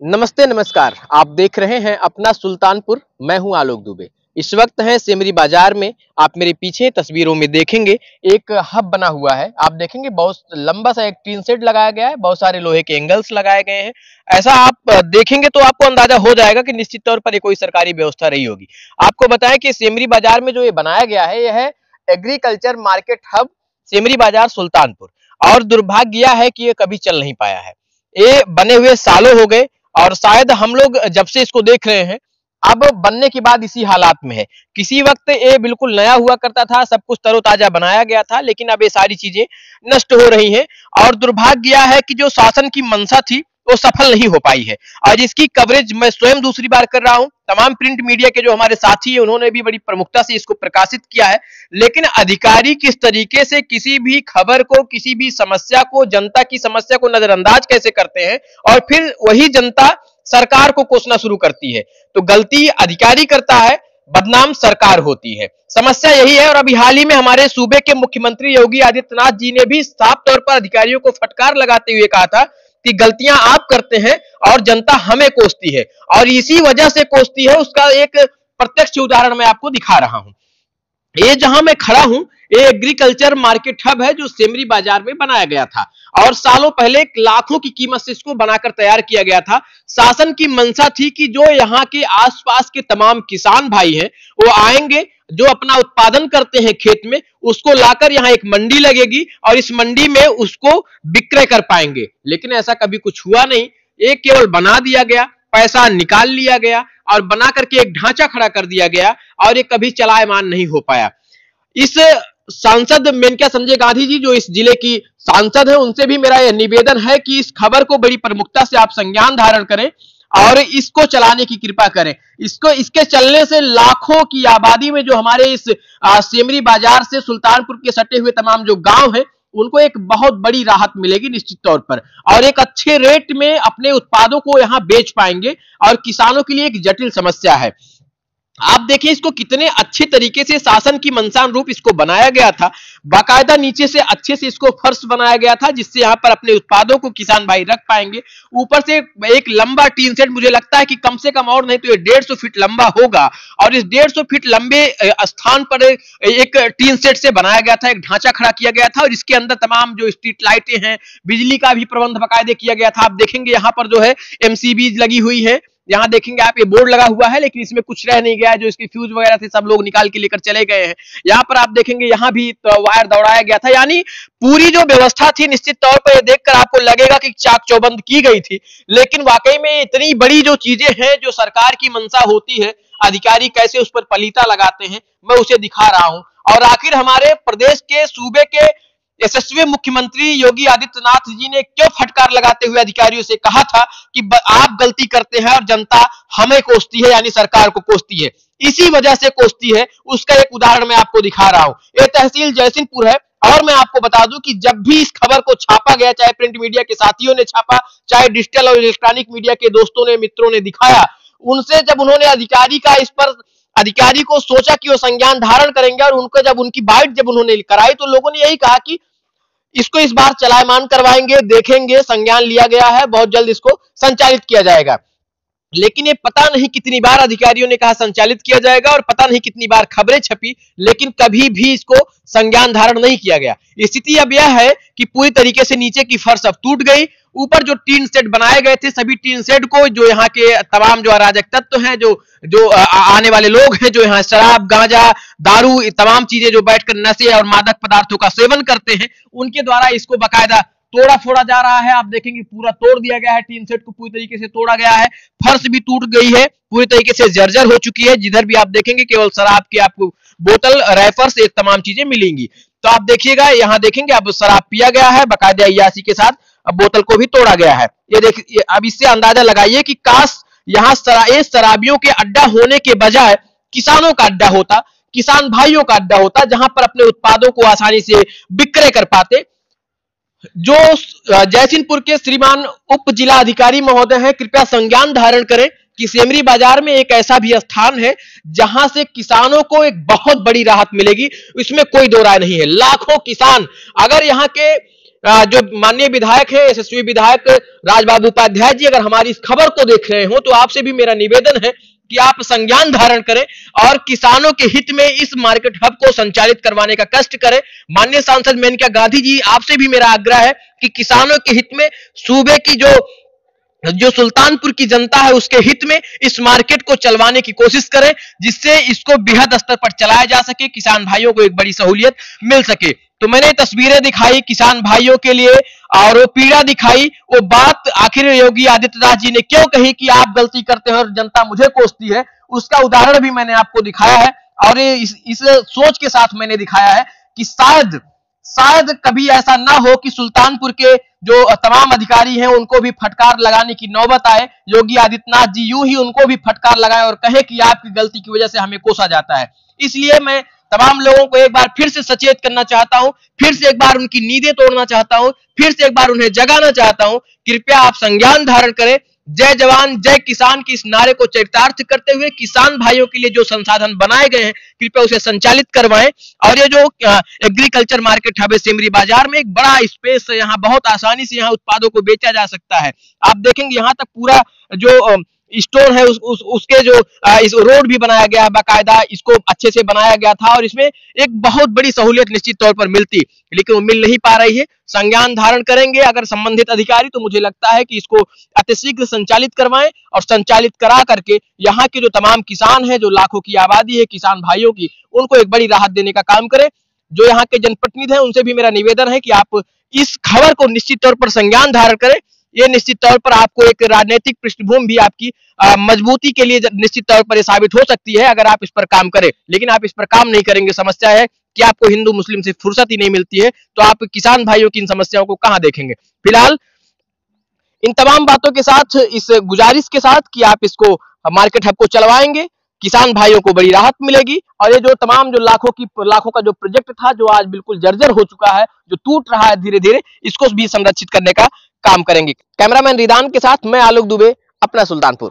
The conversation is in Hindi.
नमस्ते नमस्कार। आप देख रहे हैं अपना सुल्तानपुर। मैं हूं आलोक दुबे। इस वक्त हैं सेमरी बाजार में। आप मेरे पीछे तस्वीरों में देखेंगे एक हब बना हुआ है। आप देखेंगे बहुत लंबा सा एक टीन शेड लगाया गया है, बहुत सारे लोहे के एंगल्स लगाए गए हैं। ऐसा आप देखेंगे तो आपको अंदाजा हो जाएगा कि निश्चित तौर पर ये कोई सरकारी व्यवस्था रही होगी। आपको बताएं कि सेमरी बाजार में जो ये बनाया गया है, यह है एग्रीकल्चर मार्केट हब सेमरी बाजार सुल्तानपुर। और दुर्भाग्य यह है कि ये कभी चल नहीं पाया है। ये बने हुए सालों हो गए और शायद हम लोग जब से इसको देख रहे हैं, अब बनने के बाद इसी हालात में है। किसी वक्त ये बिल्कुल नया हुआ करता था, सब कुछ तरोताजा बनाया गया था, लेकिन अब ये सारी चीजें नष्ट हो रही हैं। और दुर्भाग्य यह है कि जो शासन की मंशा थी वो सफल नहीं हो पाई है। और इसकी कवरेज मैं स्वयं दूसरी बार कर रहा हूं। तमाम प्रिंट मीडिया के जो हमारे साथी हैं उन्होंने भी बड़ी प्रमुखता से इसको प्रकाशित किया है, लेकिन अधिकारी किस तरीके से किसी भी खबर को, किसी भी समस्या को, जनता की समस्या को नजरअंदाज कैसे करते हैं और फिर वही जनता सरकार को कोसना शुरू करती है। तो गलती अधिकारी करता है, बदनाम सरकार होती है। समस्या यही है। और अभी हाल ही में हमारे सूबे के मुख्यमंत्री योगी आदित्यनाथ जी ने भी साफ तौर पर अधिकारियों को फटकार लगाते हुए कहा था कि गलतियां आप करते हैं और जनता हमें कोसती है, और इसी वजह से कोसती है। उसका एक प्रत्यक्ष उदाहरण मैं आपको दिखा रहा हूं। ये जहां मैं खड़ा हूं, ये एग्रीकल्चर मार्केट हब है जो सेमरी बाजार में बनाया गया था, और सालों पहले लाखों की कीमत से इसको बनाकर तैयार किया गया था। शासन की मंशा थी कि जो यहाँ के आसपास के तमाम किसान भाई हैं वो आएंगे, जो अपना उत्पादन करते हैं खेत में, उसको लाकर यहाँ एक मंडी लगेगी और इस मंडी में उसको विक्रय कर पाएंगे। लेकिन ऐसा कभी कुछ हुआ नहीं। ये केवल बना दिया गया, पैसा निकाल लिया गया और बना करके एक ढांचा खड़ा कर दिया गया, और ये कभी चलायमान नहीं हो पाया। इस सांसद मेनका संजय गांधी जी जो इस जिले की सांसद है, उनसे भी मेरा यह निवेदन है कि इस खबर को बड़ी प्रमुखता से आप संज्ञान धारण करें और इसको चलाने की कृपा करें। इसके चलने से लाखों की आबादी में जो हमारे इस सेमरी बाजार से सुल्तानपुर के सटे हुए तमाम जो गांव हैं, उनको एक बहुत बड़ी राहत मिलेगी निश्चित तौर पर, और एक अच्छे रेट में अपने उत्पादों को यहां बेच पाएंगे। और किसानों के लिए एक जटिल समस्या है। आप देखिए इसको कितने अच्छे तरीके से शासन की मंशानुरूप इसको बनाया गया था। बाकायदा नीचे से अच्छे से इसको फर्श बनाया गया था, जिससे यहाँ पर अपने उत्पादों को किसान भाई रख पाएंगे। ऊपर से एक लंबा टीन सेट, मुझे लगता है कि कम से कम और नहीं तो ये 150 फीट लंबा होगा, और इस 150 फीट लंबे स्थान पर एक टीन सेट से बनाया गया था, एक ढांचा खड़ा किया गया था, और इसके अंदर तमाम जो स्ट्रीट लाइटें हैं, बिजली का भी प्रबंध बाकायदे किया गया था। आप देखेंगे यहाँ पर जो है एमसीबी लगी हुई है। यहाँ देखेंगे आप, ये बोर्ड लगा हुआ है, लेकिन इसमें कुछ रह नहीं गया है। जो इसकी फ्यूज वगैरह थे सब लोग निकाल के लेकर चले गए हैं। यहाँ पर आप देखेंगे यहाँ भी तो वायर दौड़ाया गया था। यानी पूरी जो व्यवस्था थी, निश्चित तौर पर ये देखकर आपको लगेगा कि चाक चौबंद की गई थी, लेकिन वाकई में इतनी बड़ी जो चीजें हैं, जो सरकार की मंशा होती है, अधिकारी कैसे उस पर पलीता लगाते हैं, मैं उसे दिखा रहा हूं। और आखिर हमारे प्रदेश के सूबे के यशस्वी मुख्यमंत्री योगी आदित्यनाथ जी ने क्यों फटकार लगाते हुए अधिकारियों से कहा था कि आप गलती करते हैं और जनता हमें कोसती है, यानी सरकार को कोसती है। इसी वजह से कोसती है। उसका एक उदाहरण मैं आपको दिखा रहा हूं। यह तहसील जयसिंहपुर है, और मैं आपको बता दूं कि जब भी इस खबर को छापा गया, चाहे प्रिंट मीडिया के साथियों ने छापा, चाहे डिजिटल और इलेक्ट्रॉनिक मीडिया के दोस्तों ने, मित्रों ने दिखाया, उनसे जब उन्होंने अधिकारी को सोचा कि वो संज्ञान धारण करेंगे, और उनको जब उनकी बाइट जब उन्होंने कराई, तो लोगों ने यही कहा कि इसको इस बार चलायमान करवाएंगे, देखेंगे, संज्ञान लिया गया है, बहुत जल्द इसको संचालित किया जाएगा। लेकिन ये पता नहीं कितनी बार अधिकारियों ने कहा संचालित किया जाएगा, और पता नहीं कितनी बार खबरें छपी, लेकिन कभी भी इसको संज्ञान धारण नहीं किया गया। स्थिति अब यह है कि पूरी तरीके से नीचे की फर्श अब टूट गई। ऊपर जो टीन सेट बनाए गए थे, सभी टीन सेट को जो यहाँ के तमाम जो अराजक तत्व हैं, जो आने वाले लोग हैं, जो यहाँ शराब, गांजा, दारू, तमाम चीजें जो बैठकर नशे और मादक पदार्थों का सेवन करते हैं, उनके द्वारा इसको बाकायदा तोड़ा फोड़ा जा रहा है। आप देखेंगे पूरा तोड़ दिया गया है, टीन सेट को पूरी तरीके से तोड़ा गया है, फर्श भी टूट गई है, पूरी तरीके से जर्जर हो चुकी है। जिधर भी आप देखेंगे केवल शराब की आपको बोतल, रैफर्स, ये तमाम चीजें मिलेंगी। तो आप देखिएगा, यहाँ देखेंगे अब शराब पिया गया है बाकायदा अय्याशी के साथ, अब बोतल को भी तोड़ा गया है। ये देखिए, अब इससे अंदाजा लगाइए कि काश यहाँ शराबियों के अड्डा होने के बजाय किसानों का अड्डा होता, किसान भाइयों का अड्डा होता, जहां पर अपने उत्पादों को आसानी से विक्रय कर पाते। जो जयसिंहपुर के श्रीमान उप जिला अधिकारी महोदय हैं, कृपया संज्ञान धारण करें कि सेमरी बाजार में एक ऐसा भी स्थान है जहां से किसानों को एक बहुत बड़ी राहत मिलेगी। इसमें कोई दो राय नहीं है। लाखों किसान, अगर यहाँ के जो माननीय विधायक है, यशस्वी विधायक राजबाबू उपाध्याय जी, अगर हमारी इस खबर को देख रहे हो तो आपसे भी मेरा निवेदन है कि आप संज्ञान धारण करें और किसानों के हित में इस मार्केट हब को संचालित करवाने का कष्ट करें। माननीय सांसद मेनका गांधी जी, आपसे भी मेरा आग्रह है कि किसानों के हित में, सूबे की जो सुल्तानपुर की जनता है उसके हित में इस मार्केट को चलवाने की कोशिश करें, जिससे इसको बृहद स्तर पर चलाया जा सके, किसान भाइयों को एक बड़ी सहूलियत मिल सके। तो मैंने तस्वीरें दिखाई किसान भाइयों के लिए और वो पीड़ा दिखाई, वो बात आखिर योगी आदित्यनाथ जी ने क्यों कही कि आप गलती करते हो और जनता मुझे कोसती है, उसका उदाहरण भी मैंने आपको दिखाया है। और इस सोच के साथ मैंने दिखाया है कि शायद कभी ऐसा ना हो कि सुल्तानपुर के जो तमाम अधिकारी हैं उनको भी फटकार लगाने की नौबत आए, योगी आदित्यनाथ जी यूं ही उनको भी फटकार लगाए और कहे कि आपकी गलती की वजह से हमें कोसा जाता है। इसलिए मैं तमाम लोगों को एक बार फिर से सचेत करना चाहता हूं, फिर से एक बार उनकी नींदें तोड़ना चाहता हूं, फिर से एक बार उन्हें जगाना चाहता हूं। कृपया आप संज्ञान धारण करें। जय जवान जय किसान की इस नारे को चरितार्थ करते हुए किसान भाइयों के लिए जो संसाधन बनाए गए हैं कृपया उसे संचालित करवाएं। और ये जो एग्रीकल्चर मार्केट हब है सिमरी बाजार में, एक बड़ा स्पेस है, यहाँ बहुत आसानी से यहाँ उत्पादों को बेचा जा सकता है। आप देखेंगे यहाँ तक पूरा जो स्टोर है उसके जो इस रोड भी बनाया गया है, बाकायदा इसको अच्छे से बनाया गया था और इसमें एक बहुत बड़ी सहूलियत निश्चित तौर पर मिलती, लेकिन वो मिल नहीं पा रही है। संज्ञान धारण करेंगे अगर संबंधित अधिकारी तो मुझे लगता है कि इसको अतिशीघ्र संचालित करवाएं और संचालित करा करके यहाँ के जो तमाम किसान हैं, जो लाखों की आबादी है किसान भाइयों की, उनको एक बड़ी राहत देने का काम करें। जो यहाँ के जनप्रतिनिधि हैं उनसे भी मेरा निवेदन है कि आप इस खबर को निश्चित तौर पर संज्ञान धारण करें। ये निश्चित तौर पर आपको एक राजनीतिक पृष्ठभूमि भी आपकी मजबूती के लिए निश्चित तौर पर साबित हो सकती है अगर आप इस पर काम करें, लेकिन आप इस पर काम नहीं करेंगे। समस्या है कि आपको हिंदू मुस्लिम से फुर्सत ही नहीं मिलती है, तो आप किसान भाइयों की इन समस्याओं को कहां देखेंगे। फिलहाल इन तमाम बातों के साथ, इस गुजारिश के साथ कि आप इसको मार्केट हब को चलवाएंगे, किसान भाइयों को बड़ी राहत मिलेगी और ये जो तमाम जो लाखों का जो प्रोजेक्ट था जो आज बिल्कुल जर्जर हो चुका है, जो टूट रहा है धीरे धीरे, इसको भी संरक्षित करने का काम करेंगे। कैमरामैन रिदान के साथ मैं आलोक दुबे, अपना सुल्तानपुर।